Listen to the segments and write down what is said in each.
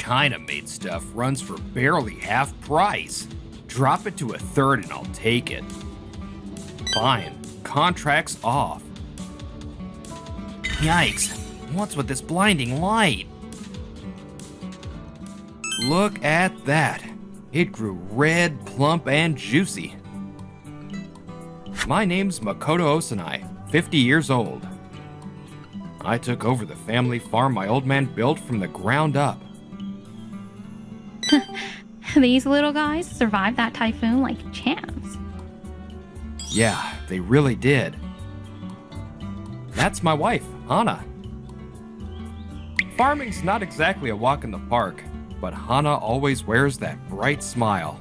China-made stuff runs for barely half price. Drop it to a third and I'll take it. Fine, contract's off. Yikes, what's with this blinding light? Look at that. It grew red, plump, and juicy. My name's Makoto Osanai, 50 years old. I took over the family farm my old man built from the ground up. These little guys survived that typhoon like champs. Yeah, they really did. That's my wife, Hana. Farming's not exactly a walk in the park, but Hana always wears that bright smile.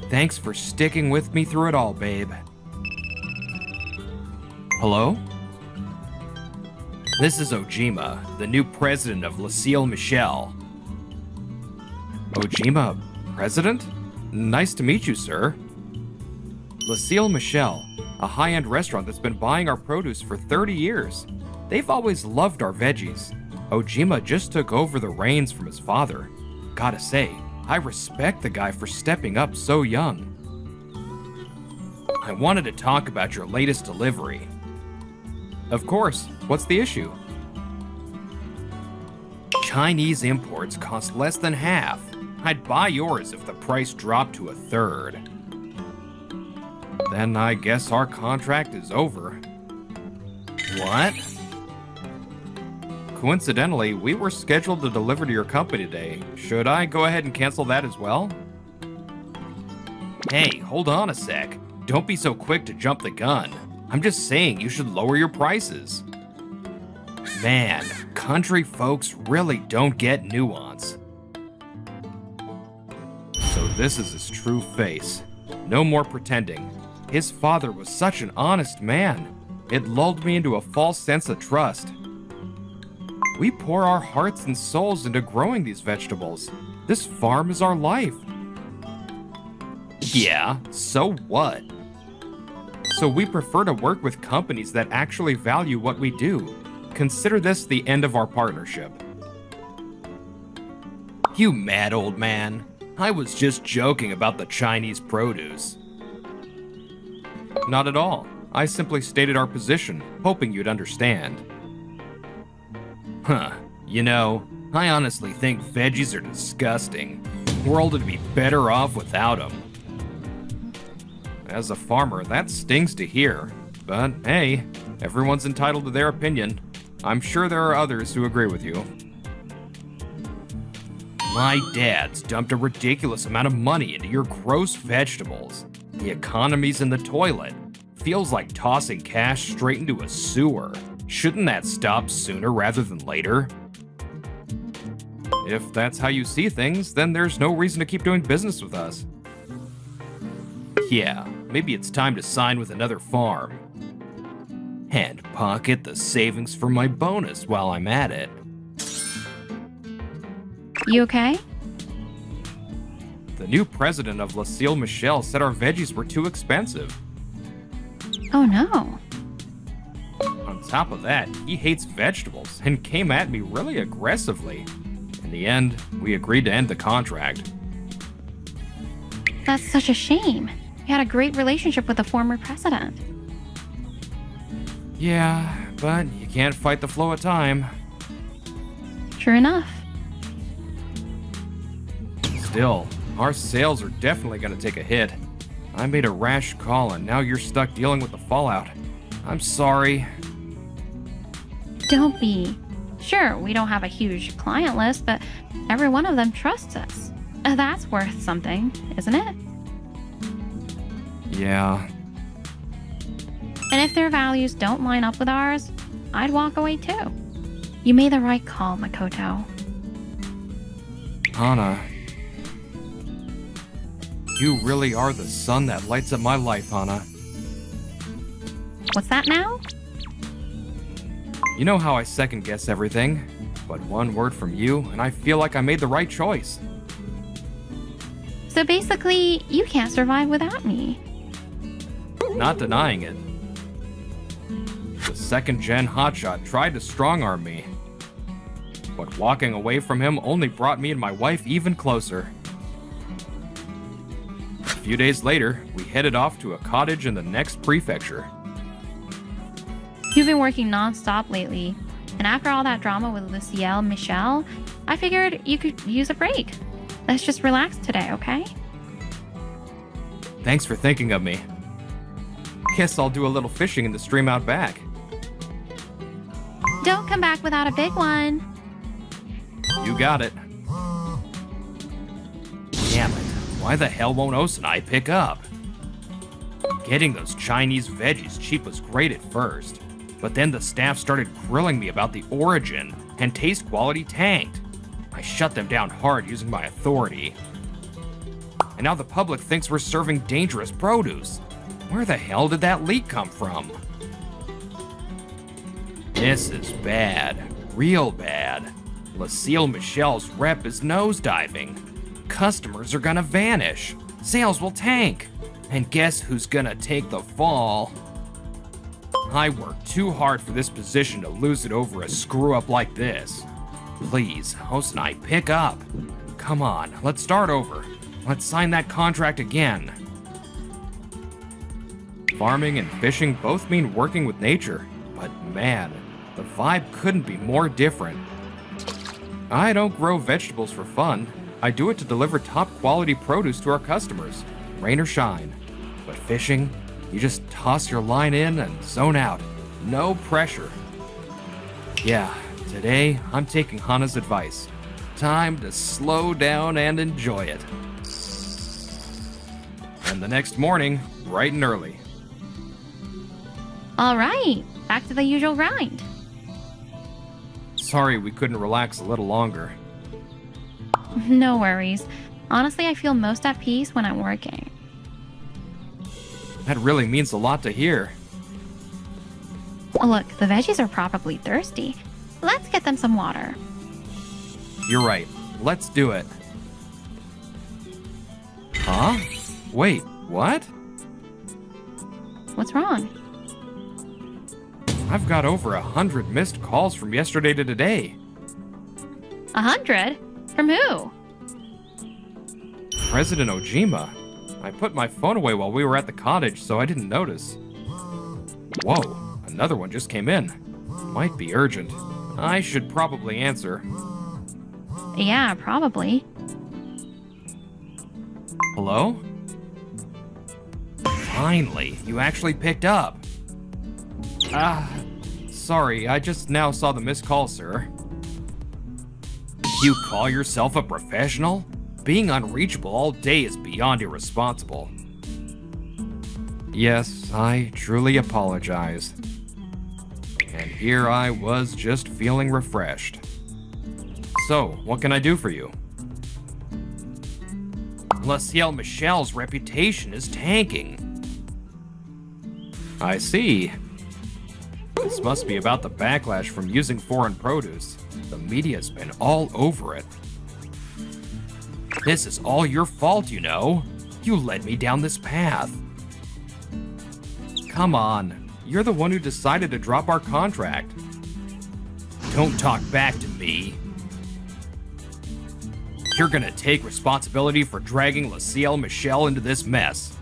Thanks for sticking with me through it all, babe. Hello? This is Ojima, the new president of Lucille Michel. Ojima, president? Nice to meet you, sir. Lucille Michel, a high-end restaurant that's been buying our produce for 30 years. They've always loved our veggies. Ojima just took over the reins from his father. Gotta say, I respect the guy for stepping up so young. I wanted to talk about your latest delivery. Of course, what's the issue? Chinese imports cost less than half. I'd buy yours if the price dropped to a third. Then I guess our contract is over. What? Coincidentally, we were scheduled to deliver to your company today. Should I go ahead and cancel that as well? Hey, hold on a sec. Don't be so quick to jump the gun. I'm just saying you should lower your prices. Man, country folks really don't get nuance. So this is his true face. No more pretending. His father was such an honest man. It lulled me into a false sense of trust. We pour our hearts and souls into growing these vegetables. This farm is our life. Yeah, so what? So we prefer to work with companies that actually value what we do. Consider this the end of our partnership. You mad old man. I was just joking about the Chinese produce. Not at all. I simply stated our position, hoping you'd understand. Huh. You know, I honestly think veggies are disgusting. The world would be better off without them. As a farmer, that stings to hear. But hey, everyone's entitled to their opinion. I'm sure there are others who agree with you. My dad's dumped a ridiculous amount of money into your gross vegetables. The economy's in the toilet. Feels like tossing cash straight into a sewer. Shouldn't that stop sooner rather than later? If that's how you see things, then there's no reason to keep doing business with us. Yeah, maybe it's time to sign with another farm. And pocket the savings for my bonus while I'm at it. You okay? The new president of Lucille Michel said our veggies were too expensive. Oh no. On top of that, he hates vegetables and came at me really aggressively. In the end, we agreed to end the contract. That's such a shame. You had a great relationship with the former president. Yeah, but you can't fight the flow of time. True enough. Still, our sales are definitely gonna take a hit. I made a rash call and now you're stuck dealing with the fallout. I'm sorry. Don't be. Sure, we don't have a huge client list, but every one of them trusts us. That's worth something, isn't it? Yeah. And if their values don't line up with ours, I'd walk away too. You made the right call, Makoto. Hana. You really are the sun that lights up my life, Hana. What's that now? You know how I second guess everything, but one word from you and I feel like I made the right choice. So basically, you can't survive without me. Not denying it. The second-gen hotshot tried to strong-arm me. But walking away from him only brought me and my wife even closer. A few days later, we headed off to a cottage in the next prefecture. You've been working non-stop lately, and after all that drama with Lucille and Michelle, I figured you could use a break. Let's just relax today, okay? Thanks for thinking of me. Guess I'll do a little fishing in the stream out back. Don't come back without a big one. You got it. Damn it. Why the hell won't Osanai pick up? Getting those Chinese veggies cheap was great at first, but then the staff started grilling me about the origin, and taste quality tanked. I shut them down hard using my authority. And now the public thinks we're serving dangerous produce. Where the hell did that leak come from? This is bad. Real bad. Lucille Michelle's rep is nosediving. Customers are gonna vanish. Sales will tank. And guess who's gonna take the fall? I worked too hard for this position to lose it over a screw-up like this. Please, Osanai, pick up. Come on, let's start over. Let's sign that contract again. Farming and fishing both mean working with nature, but man, the vibe couldn't be more different. I don't grow vegetables for fun. I do it to deliver top-quality produce to our customers, rain or shine. But fishing, you just toss your line in and zone out. No pressure. Yeah, today I'm taking Hana's advice. Time to slow down and enjoy it. And the next morning, bright and early. All right, back to the usual grind. Sorry we couldn't relax a little longer. No worries. Honestly, I feel most at peace when I'm working. That really means a lot to hear. Look, the veggies are probably thirsty. Let's get them some water. You're right. Let's do it. Huh? Wait, what? What's wrong? I've got over 100 missed calls from yesterday to today. 100? From who? President Ojima. I put my phone away while we were at the cottage, so I didn't notice. Whoa, another one just came in. Might be urgent. I should probably answer. Yeah, probably. Hello? Finally, you actually picked up. Sorry, I just now saw the missed call, sir. You call yourself a professional? Being unreachable all day is beyond irresponsible. Yes, I truly apologize. And here I was just feeling refreshed. So, what can I do for you? Lucille Michelle's reputation is tanking. I see. This must be about the backlash from using foreign produce. The media's been all over it. This is all your fault, you know. You led me down this path. Come on, you're the one who decided to drop our contract. Don't talk back to me. You're gonna take responsibility for dragging Lucille Michelle into this mess.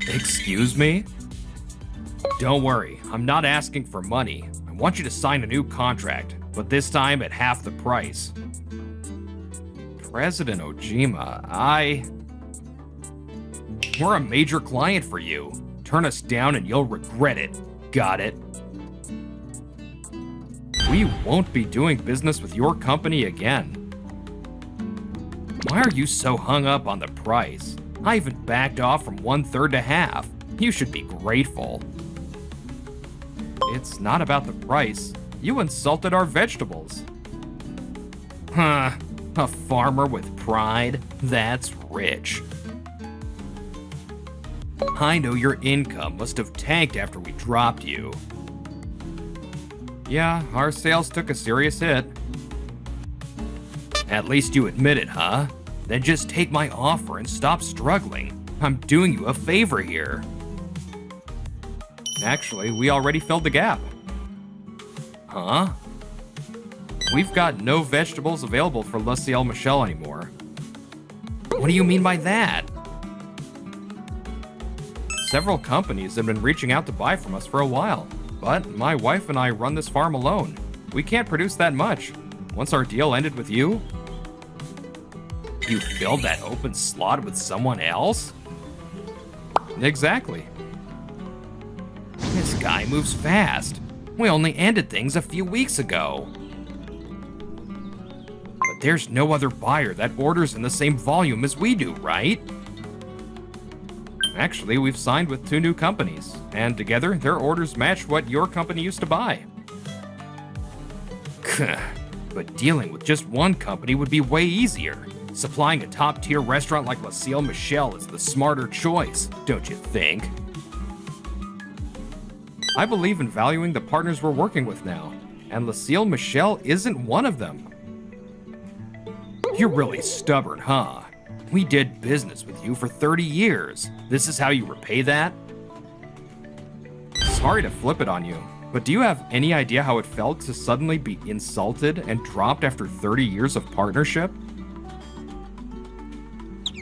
Excuse me? Don't worry, I'm not asking for money. I want you to sign a new contract, but this time at half the price. President Ojima, We're a major client for you. Turn us down and you'll regret it. Got it? We won't be doing business with your company again. Why are you so hung up on the price? I even backed off from 1/3 to half. You should be grateful. It's not about the price. You insulted our vegetables. Huh, a farmer with pride? That's rich. I know your income must have tanked after we dropped you. Yeah, our sales took a serious hit. At least you admit it, huh? Then just take my offer and stop struggling. I'm doing you a favor here. Actually, we already filled the gap. Huh? We've got no vegetables available for Le Ciel Michel anymore. What do you mean by that? Several companies have been reaching out to buy from us for a while, but my wife and I run this farm alone. We can't produce that much. Once our deal ended with you, you filled that open slot with someone else? Exactly. This guy moves fast. We only ended things a few weeks ago. But there's no other buyer that orders in the same volume as we do, right? Actually, we've signed with 2 new companies, and together their orders match what your company used to buy. But dealing with just one company would be way easier. Supplying a top-tier restaurant like Le Ciel Michel is the smarter choice, don't you think? I believe in valuing the partners we're working with now, and Le Ciel Michel isn't one of them. You're really stubborn, huh? We did business with you for 30 years. This is how you repay that? Sorry to flip it on you, but do you have any idea how it felt to suddenly be insulted and dropped after 30 years of partnership?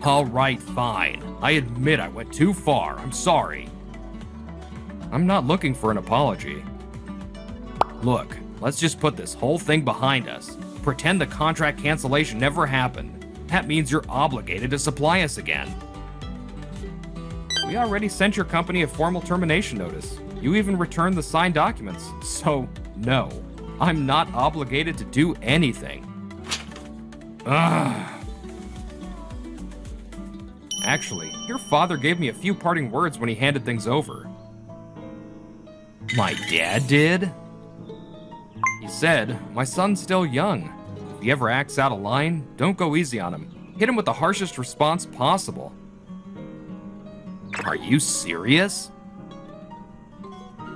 All right, fine. I admit I went too far. I'm sorry. I'm not looking for an apology. Look, let's just put this whole thing behind us. Pretend the contract cancellation never happened. That means you're obligated to supply us again. We already sent your company a formal termination notice. You even returned the signed documents. So, no, I'm not obligated to do anything. Ugh. Actually, your father gave me a few parting words when he handed things over. My dad did? He said, my son's still young. If he ever acts out of line, don't go easy on him. Hit him with the harshest response possible. Are you serious?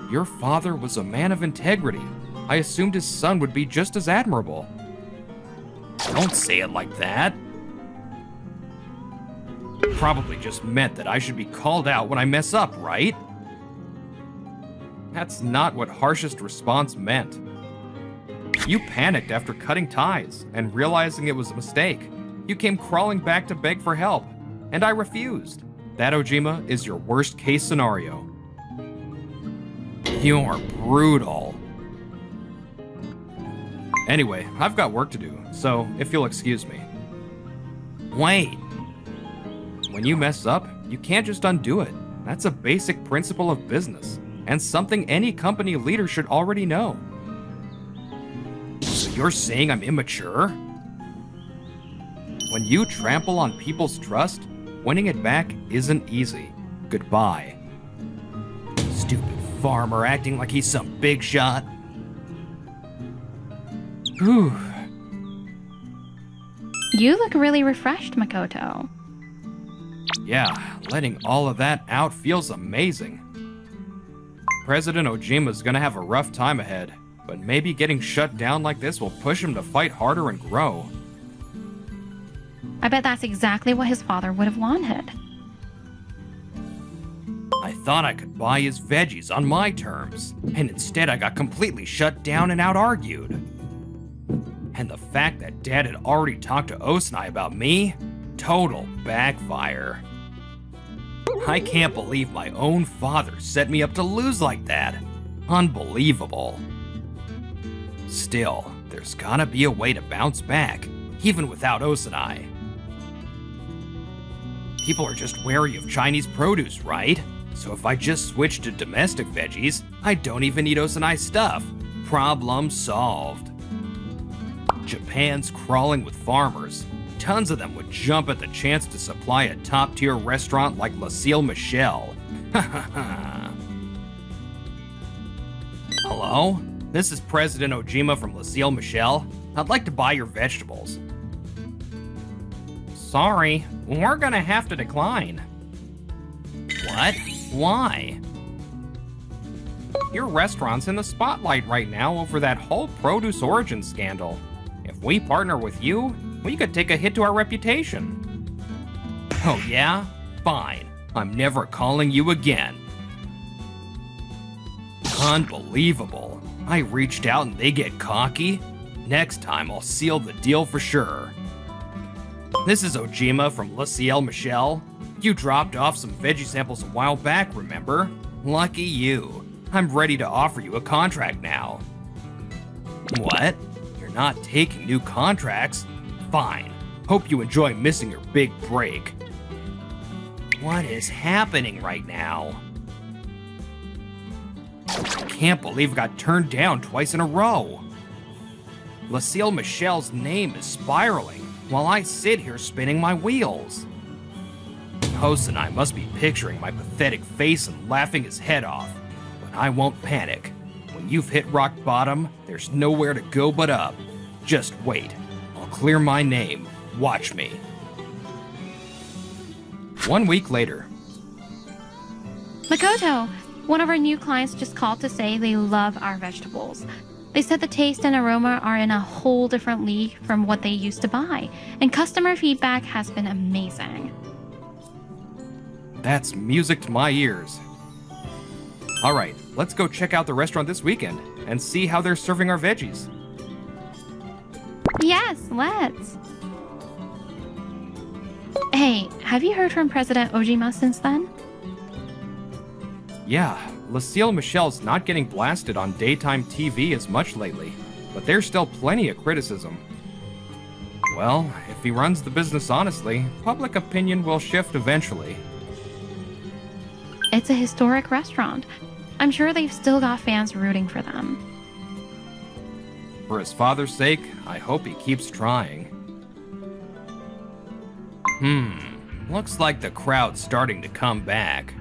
Your father was a man of integrity. I assumed his son would be just as admirable. Don't say it like that. Probably just meant that I should be called out when I mess up, right? That's not what harshest response meant. You panicked after cutting ties and realizing it was a mistake. You came crawling back to beg for help, and I refused. That, Ojima, is your worst case scenario. You're brutal. Anyway, I've got work to do, so if you'll excuse me. Wait. When you mess up, you can't just undo it. That's a basic principle of business, and something any company leader should already know. So you're saying I'm immature? When you trample on people's trust, winning it back isn't easy. Goodbye. Stupid farmer acting like he's some big shot. Whew. You look really refreshed, Makoto. Yeah, letting all of that out feels amazing. President Ojima's gonna have a rough time ahead, but maybe getting shut down like this will push him to fight harder and grow. I bet that's exactly what his father would have wanted. I thought I could buy his veggies on my terms, and instead I got completely shut down and out-argued. And the fact that Dad had already talked to Osanai about me? Total backfire. I can't believe my own father set me up to lose like that. Unbelievable. Still, there's gotta be a way to bounce back, even without Osanai. People are just wary of Chinese produce, right? So if I just switch to domestic veggies, I don't even need Osanai's stuff. Problem solved. Japan's crawling with farmers. Tons of them would jump at the chance to supply a top-tier restaurant like Le Ciel Michel. Hello? This is President Ojima from Le Ciel Michel. I'd like to buy your vegetables. Sorry, we're gonna have to decline. What? Why? Your restaurant's in the spotlight right now over that whole produce origin scandal. If we partner with you, we could take a hit to our reputation. Oh yeah? Fine. I'm never calling you again. Unbelievable. I reached out and they get cocky? Next time, I'll seal the deal for sure. This is Ojima from Le Ciel Michel. You dropped off some veggie samples a while back, remember? Lucky you. I'm ready to offer you a contract now. What? You're not taking new contracts? Fine. Hope you enjoy missing your big break. What is happening right now? I can't believe I got turned down twice in a row. Le Ciel Michel's name is spiraling while I sit here spinning my wheels. Host and I must be picturing my pathetic face and laughing his head off, but I won't panic. When you've hit rock bottom, there's nowhere to go but up. Just wait. I'll clear my name. Watch me. 1 week later. Makoto, one of our new clients just called to say they love our vegetables. They said the taste and aroma are in a whole different league from what they used to buy, and customer feedback has been amazing. That's music to my ears. Alright, let's go check out the restaurant this weekend and see how they're serving our veggies. Yes, let's. Hey, have you heard from President Ojima since then? Yeah, Le Ciel Michel's not getting blasted on daytime TV as much lately, but there's still plenty of criticism. Well, if he runs the business honestly, public opinion will shift eventually. It's a historic restaurant. I'm sure they've still got fans rooting for them. For his father's sake, I hope he keeps trying. Looks like the crowd's starting to come back.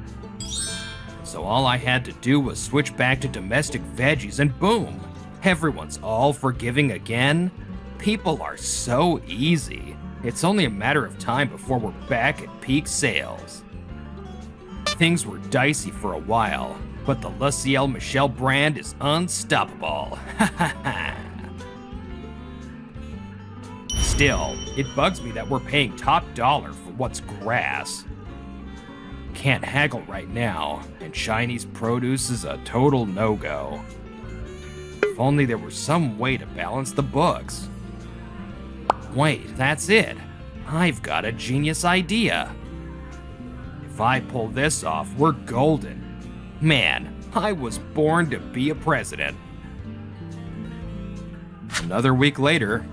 So all I had to do was switch back to domestic veggies and boom! Everyone's all forgiving again? People are so easy. It's only a matter of time before we're back at peak sales. Things were dicey for a while, but the Le Ciel Michel brand is unstoppable. Still, it bugs me that we're paying top dollar for what's grass. Can't haggle right now, and Chinese produce is a total no-go. If only there was some way to balance the books. Wait, that's it. I've got a genius idea. If I pull this off, we're golden. Man, I was born to be a president. Another week later,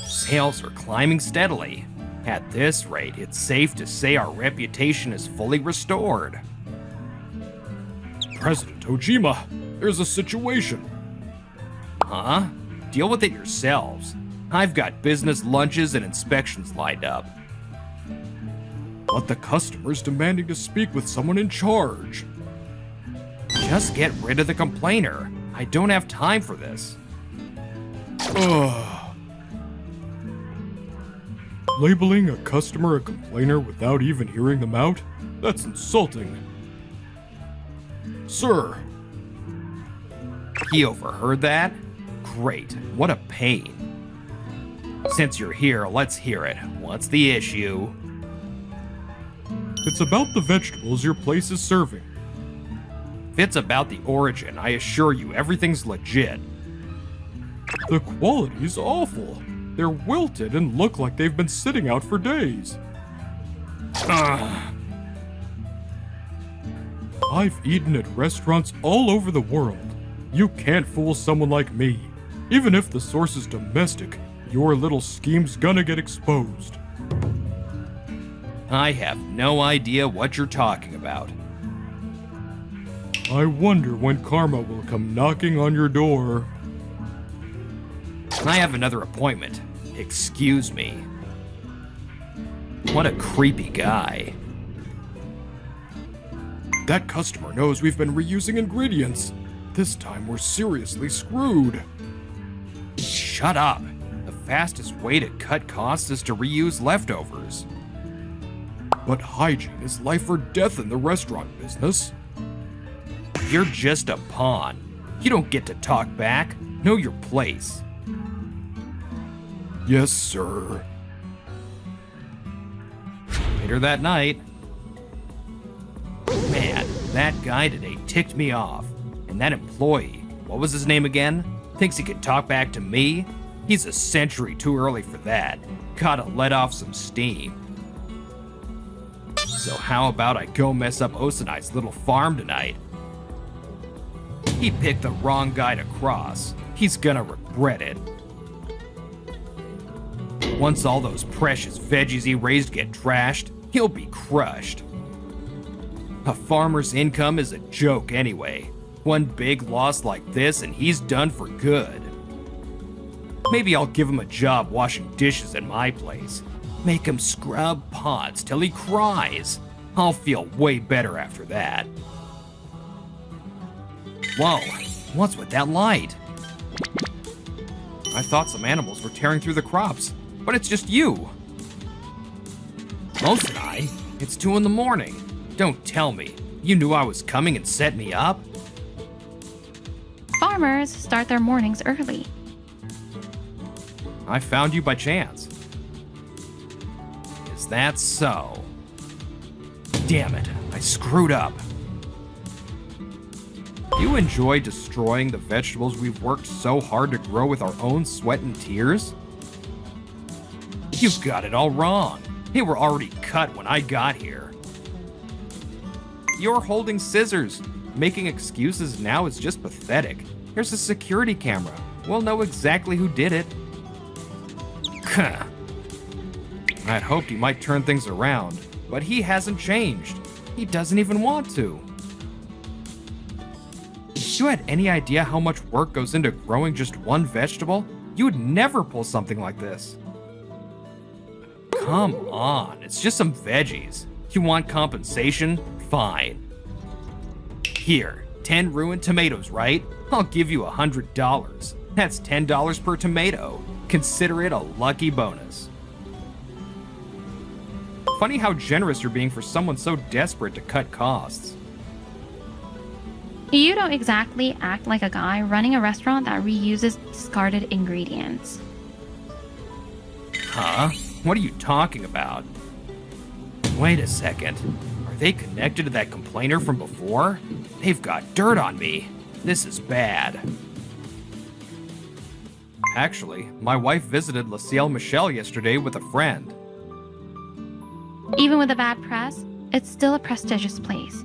sales are climbing steadily. At this rate, it's safe to say our reputation is fully restored. President Ojima, there's a situation. Huh? Deal with it yourselves. I've got business lunches and inspections lined up. But the customer's demanding to speak with someone in charge. Just get rid of the complainer. I don't have time for this. Labeling a customer a complainer without even hearing them out? That's insulting. Sir. He overheard that? Great, what a pain. Since you're here, let's hear it. What's the issue? It's about the vegetables your place is serving. If it's about the origin, I assure you everything's legit. The quality's awful. They're wilted and look like they've been sitting out for days. I've eaten at restaurants all over the world. You can't fool someone like me. Even if the source is domestic, your little scheme's gonna get exposed. I have no idea what you're talking about. I wonder when karma will come knocking on your door. I have another appointment. Excuse me. What a creepy guy. That customer knows we've been reusing ingredients. This time we're seriously screwed. Shut up. The fastest way to cut costs is to reuse leftovers. But hygiene is life or death in the restaurant business. You're just a pawn. You don't get to talk back. Know your place. Yes, sir. Later that night. Man, that guy today ticked me off. And that employee, what was his name again? Thinks he can talk back to me? He's a century too early for that. Gotta let off some steam. So how about I go mess up Osanai's little farm tonight? He picked the wrong guy to cross. He's gonna regret it. Once all those precious veggies he raised get trashed, he'll be crushed. A farmer's income is a joke anyway. One big loss like this and he's done for good. Maybe I'll give him a job washing dishes at my place. Make him scrub pots till he cries. I'll feel way better after that. Whoa, what's with that light? I thought some animals were tearing through the crops, but it's just you. Osanai, it's 2 in the morning. Don't tell me. You knew I was coming and set me up? Farmers start their mornings early. I found you by chance. Is that so? Damn it, I screwed up. You enjoy destroying the vegetables we've worked so hard to grow with our own sweat and tears? You got it all wrong. They were already cut when I got here. You're holding scissors. Making excuses now is just pathetic. There's a security camera. We'll know exactly who did it. I'd hoped he might turn things around, but he hasn't changed. He doesn't even want to. If you had any idea how much work goes into growing just one vegetable, you would never pull something like this. Come on, it's just some veggies. You want compensation? Fine. Here, 10 ruined tomatoes, right? I'll give you $100. That's $10 per tomato. Consider it a lucky bonus. Funny how generous you're being for someone so desperate to cut costs. You don't exactly act like a guy running a restaurant that reuses discarded ingredients. Huh? What are you talking about? Wait a second. Are they connected to that complainer from before? They've got dirt on me. This is bad. Actually, my wife visited La Ciel Michel yesterday with a friend. Even with the bad press, it's still a prestigious place.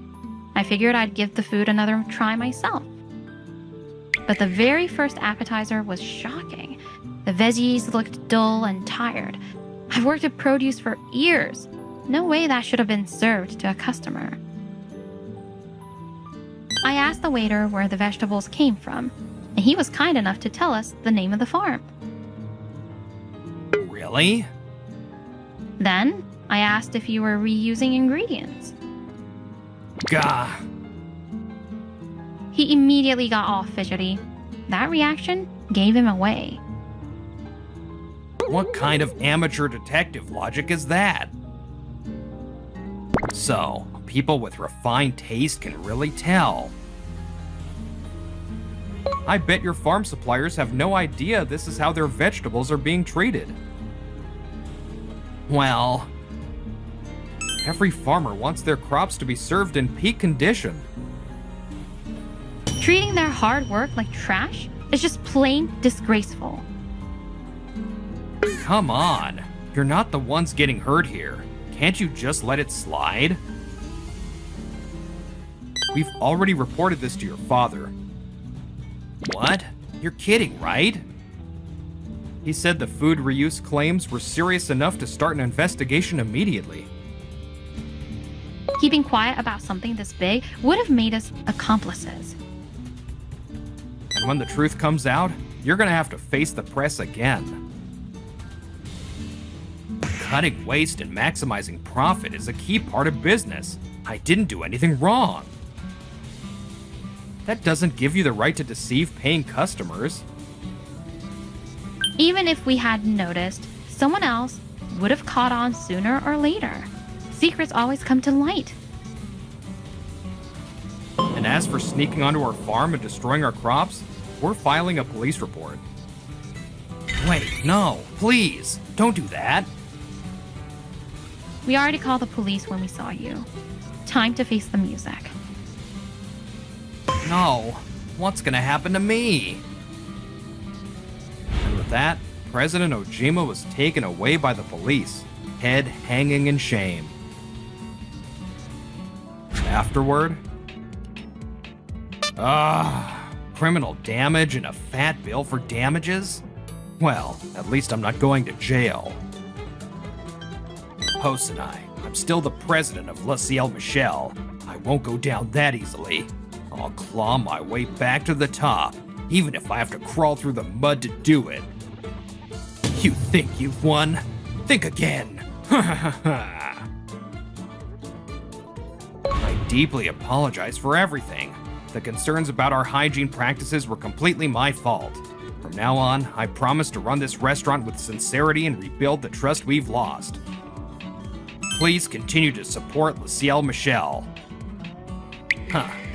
I figured I'd give the food another try myself. But the very first appetizer was shocking. The veggies looked dull and tired. I've worked at produce for years. No way that should have been served to a customer. I asked the waiter where the vegetables came from, and he was kind enough to tell us the name of the farm. Really? Then, I asked if you were reusing ingredients. Gah. He immediately got all fidgety. That reaction gave him away. What kind of amateur detective logic is that? So, people with refined taste can really tell. I bet your farm suppliers have no idea this is how their vegetables are being treated. Well, every farmer wants their crops to be served in peak condition. Treating their hard work like trash is just plain disgraceful. Come on, you're not the ones getting hurt here. Can't you just let it slide? We've already reported this to your father. What? You're kidding, right? He said the food reuse claims were serious enough to start an investigation immediately. Keeping quiet about something this big would have made us accomplices. And when the truth comes out, you're gonna have to face the press again. Cutting waste and maximizing profit is a key part of business. I didn't do anything wrong. That doesn't give you the right to deceive paying customers. Even if we hadn't noticed, someone else would have caught on sooner or later. Secrets always come to light. And as for sneaking onto our farm and destroying our crops, we're filing a police report. Wait, no, please, don't do that. We already called the police when we saw you. Time to face the music. No, what's gonna happen to me? that, President Ojima was taken away by the police, head hanging in shame. Afterward, criminal damage and a fat bill for damages? Well, at least I'm not going to jail. Hosenai, I'm still the president of La Ciel Michel. I won't go down that easily. I'll claw my way back to the top, even if I have to crawl through the mud to do it. You think you've won? Think again. I deeply apologize for everything. The concerns about our hygiene practices were completely my fault. From now on, I promise to run this restaurant with sincerity and rebuild the trust we've lost. Please continue to support La Ciel Michel.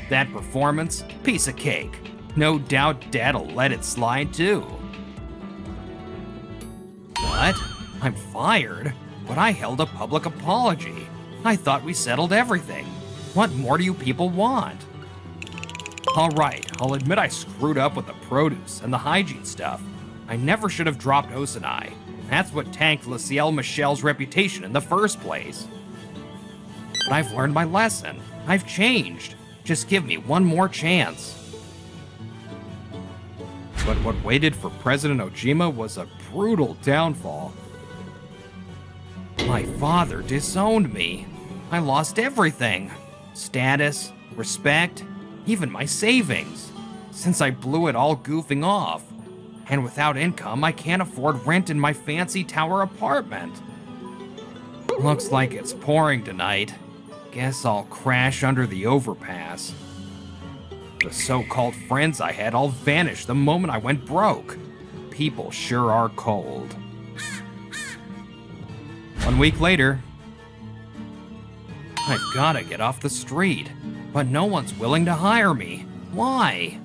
That performance? Piece of cake. No doubt Dad'll let it slide too. What? I'm fired? But I held a public apology. I thought we settled everything. What more do you people want? Alright, I'll admit I screwed up with the produce and the hygiene stuff. I never should have dropped Hosenai. That's what tanked La Ciel Michel's reputation in the first place. But I've learned my lesson. I've changed. Just give me one more chance. But what waited for President Ojima was a brutal downfall. My father disowned me. I lost everything. Status, respect, even my savings. Since I blew it all goofing off. And without income, I can't afford rent in my fancy tower apartment. Looks like it's pouring tonight. Guess I'll crash under the overpass. The so-called friends I had all vanished the moment I went broke. People sure are cold. 1 week later, I've gotta get off the street, but no one's willing to hire me. Why?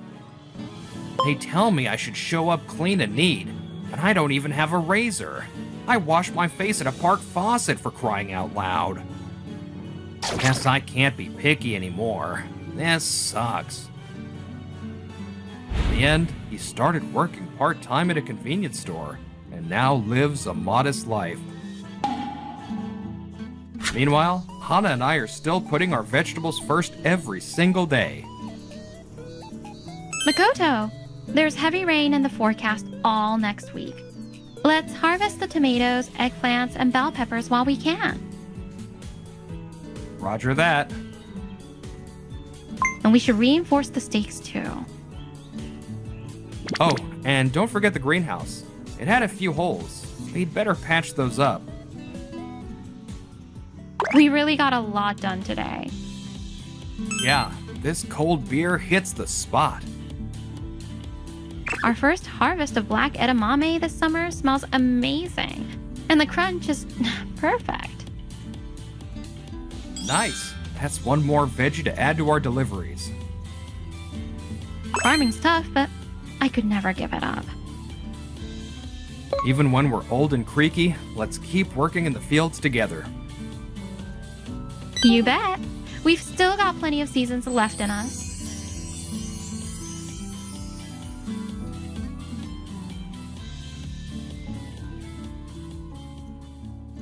They tell me I should show up clean and neat, but I don't even have a razor. I wash my face at a park faucet, for crying out loud. Guess I can't be picky anymore. This sucks. In the end, he started working part-time at a convenience store, and now lives a modest life. Meanwhile, Hana and I are still putting our vegetables first every single day. Makoto, there's heavy rain in the forecast all next week. Let's harvest the tomatoes, eggplants, and bell peppers while we can. Roger that. And we should reinforce the stakes too. Oh, and don't forget the greenhouse. It had a few holes. We'd better patch those up. We really got a lot done today. Yeah, this cold beer hits the spot. Our first harvest of black edamame this summer smells amazing. And the crunch is perfect. Nice. That's one more veggie to add to our deliveries. Farming's tough, but I could never give it up. Even when we're old and creaky, let's keep working in the fields together. You bet. We've still got plenty of seasons left in us.